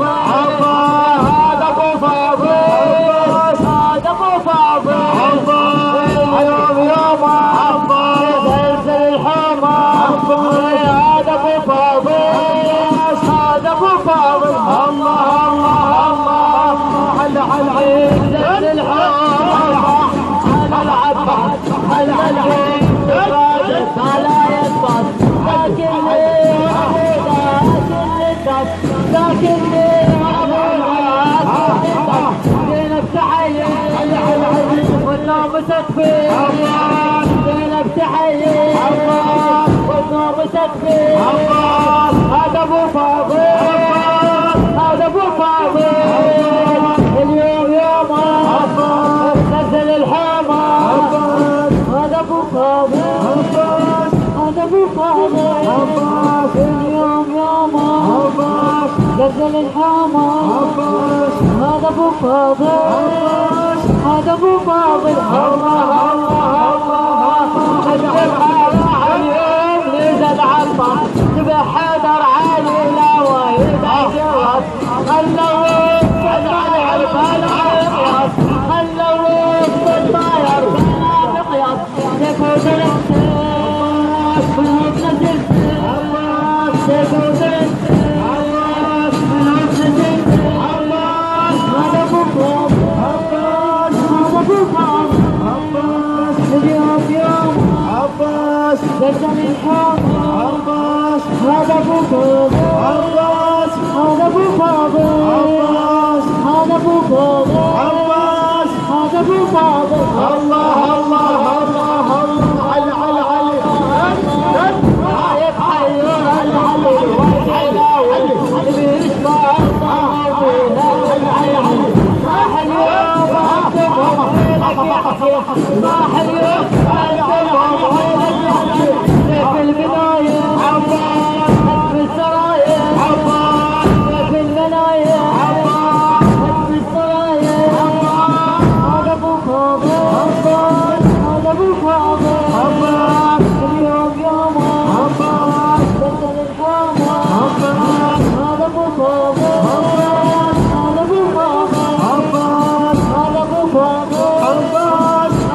هذا ابو فاضل هذا ابو فاضل اليوم يوم زلزل الحومه هذا ابو فاضل هذا ابو فاضل الله الله الله على زلزل الحومه على العباس على العين على يسبط لكني زينب تحيي والنوم تكفي زينب تحيي والنوم تكفي هذا ابو فاضل هذا ابو فاضل اليوم يومه نزل الحامة هذا ابو فاضل هذا ابو فاضل اليوم يومه نزل الحامة هذا ابو فاضل هذا ابو فاضل الله الله اليوم نزل عطر تبع حيدر علي لا وايد عجوز خلوه بالطاير بالعياط خلوه بالطاير بالعياط تفوز الانسان بالهوب نزل تفوز زلزل الحامة عباس هذا ابو فاضل عباس هذا ابو فاضل عباس هذا ابو فاضل عباس هذا ابو فاضل الله الله الله الله علي علي علي يتحير علي اللي يشبع راح اليوم راح اليوم في البداية في السرايا في المنايا في السرايا هذا ابو فاضل هذا ابو فاضل اليوم يومه زلزل الحامة هذا ابو فاضل هذا ابو فاضل هذا ابو فاضل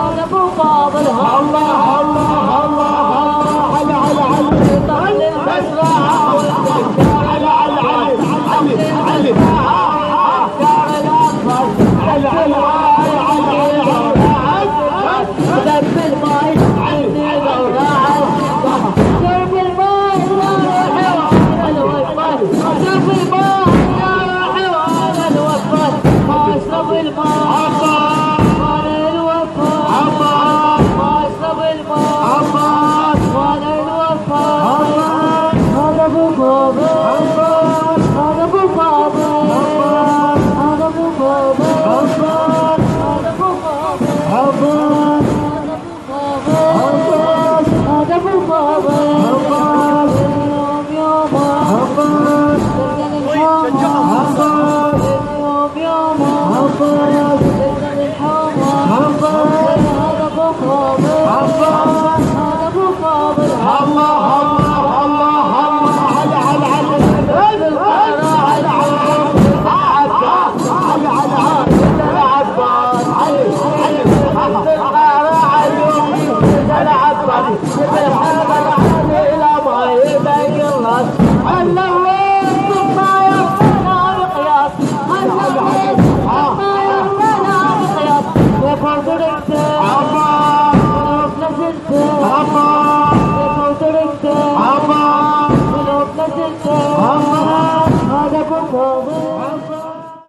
هذا ابو فاضل الله الله الله هذا ابو فاضل